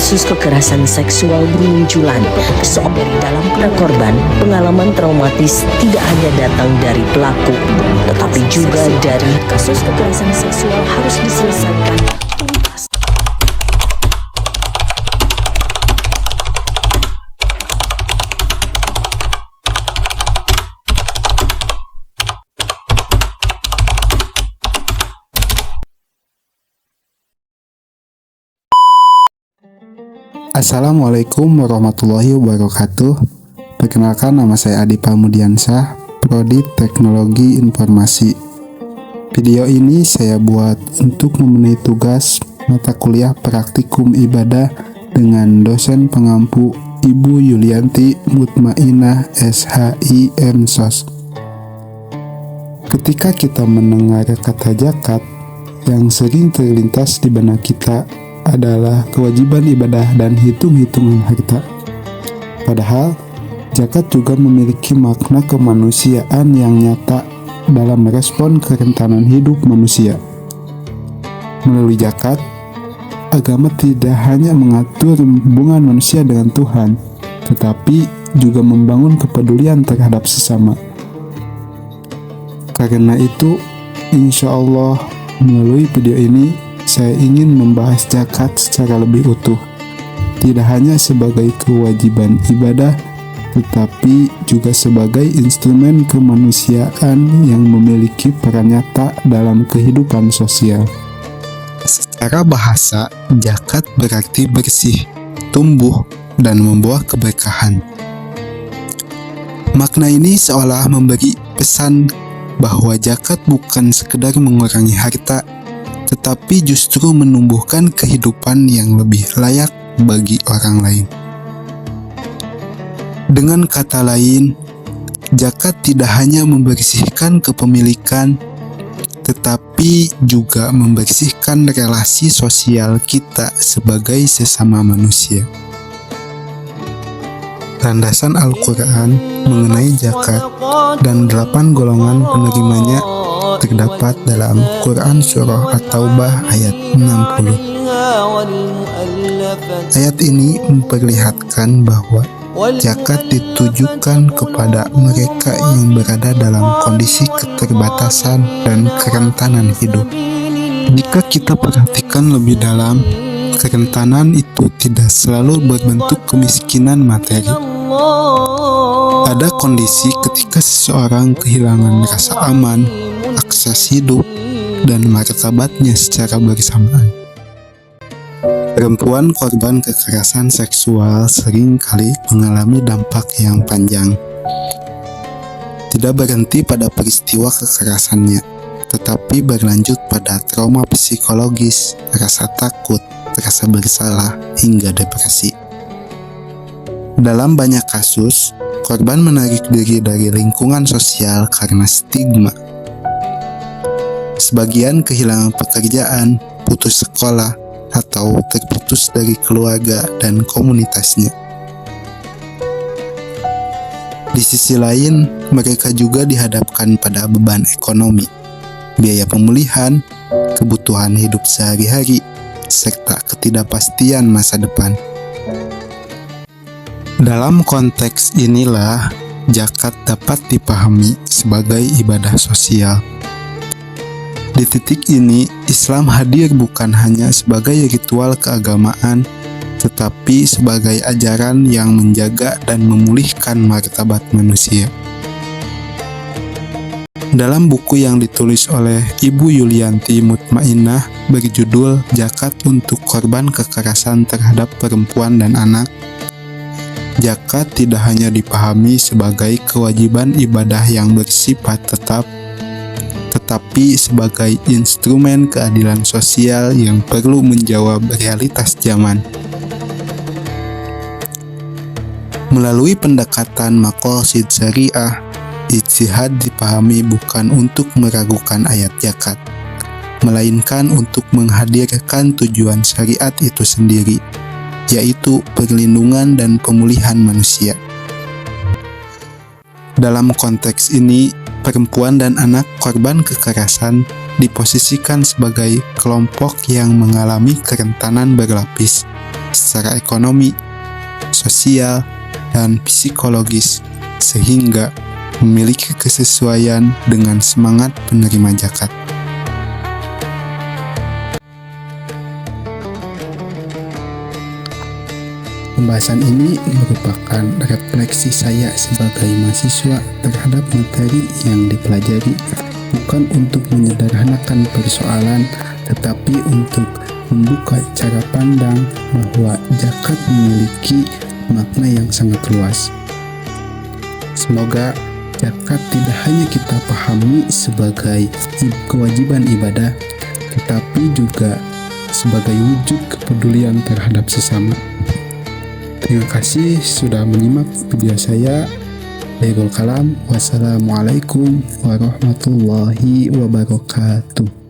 kasus kekerasan seksual bermunculan. Dari dalam para korban, pengalaman traumatis tidak hanya datang dari pelaku, tetapi juga dari kasus kekerasan seksual harus diselesaikan tuntas. Assalamualaikum warahmatullahi wabarakatuh. Perkenalkan, nama saya Adi Pamudiansah, Prodi Teknologi Informasi. Video ini saya buat untuk memenuhi tugas mata kuliah praktikum ibadah dengan dosen pengampu Ibu Yulianti Mutmainah SHI MSOS. Ketika kita mendengar kata zakat, yang sering terlintas di benak kita adalah kewajiban ibadah dan hitung-hitungan harta. Padahal, zakat juga memiliki makna kemanusiaan yang nyata dalam merespon kerentanan hidup manusia. Melalui zakat, agama tidak hanya mengatur hubungan manusia dengan Tuhan, tetapi juga membangun kepedulian terhadap sesama. Karena itu, insya Allah melalui video ini saya ingin membahas zakat secara lebih utuh, tidak hanya sebagai kewajiban ibadah, tetapi juga sebagai instrumen kemanusiaan yang memiliki peran nyata dalam kehidupan sosial. Secara bahasa, zakat berarti bersih, tumbuh, dan membawa keberkahan. Makna ini seolah memberi pesan bahwa zakat bukan sekedar mengurangi harta, tetapi justru menumbuhkan kehidupan yang lebih layak bagi orang lain. Dengan kata lain, zakat tidak hanya membersihkan kepemilikan, tetapi juga membersihkan relasi sosial kita sebagai sesama manusia. Landasan Al-Quran mengenai zakat dan 8 golongan penerimanya terdapat dalam Quran Surah At-Taubah ayat 60. Ayat ini memperlihatkan bahwa zakat ditujukan kepada mereka yang berada dalam kondisi keterbatasan dan kerentanan hidup. Jika kita perhatikan lebih dalam, kerentanan itu tidak selalu berbentuk kemiskinan materi. Ada kondisi ketika seseorang kehilangan rasa aman, akses hidup, dan martabatnya secara bersamaan. Perempuan korban kekerasan seksual sering kali mengalami dampak yang panjang. Tidak berhenti pada peristiwa kekerasannya, tetapi berlanjut pada trauma psikologis, rasa takut, rasa bersalah, hingga depresi. Dalam banyak kasus, korban menarik diri dari lingkungan sosial karena stigma. Sebagian kehilangan pekerjaan, putus sekolah, atau terputus dari keluarga dan komunitasnya. Di sisi lain, mereka juga dihadapkan pada beban ekonomi, biaya pemulihan, kebutuhan hidup sehari-hari, serta ketidakpastian masa depan. Dalam konteks inilah, zakat dapat dipahami sebagai ibadah sosial. Di titik ini, Islam hadir bukan hanya sebagai ritual keagamaan, tetapi sebagai ajaran yang menjaga dan memulihkan martabat manusia. Dalam buku yang ditulis oleh Ibu Yulianti Mutmainah berjudul Zakat untuk Korban Kekerasan Terhadap Perempuan dan Anak, zakat tidak hanya dipahami sebagai kewajiban ibadah yang bersifat tetap, tetapi sebagai instrumen keadilan sosial yang perlu menjawab realitas zaman. Melalui pendekatan maqasid syariah, ijtihad dipahami bukan untuk meragukan ayat zakat, melainkan untuk menghadirkan tujuan syariat itu sendiri, yaitu perlindungan dan pemulihan manusia. Dalam konteks ini, perempuan dan anak korban kekerasan diposisikan sebagai kelompok yang mengalami kerentanan berlapis, secara ekonomi, sosial, dan psikologis, sehingga memiliki kesesuaian dengan semangat penerima zakat. Pembahasan ini merupakan refleksi saya sebagai mahasiswa terhadap materi yang dipelajari, bukan untuk menyederhanakan persoalan, tetapi untuk membuka cara pandang bahwa zakat memiliki makna yang sangat luas. Semoga zakat tidak hanya kita pahami sebagai kewajiban ibadah, tetapi juga sebagai wujud kepedulian terhadap sesama. Terima kasih sudah menyimak video saya. Khairul kalam. Wassalamualaikum warahmatullahi wabarakatuh.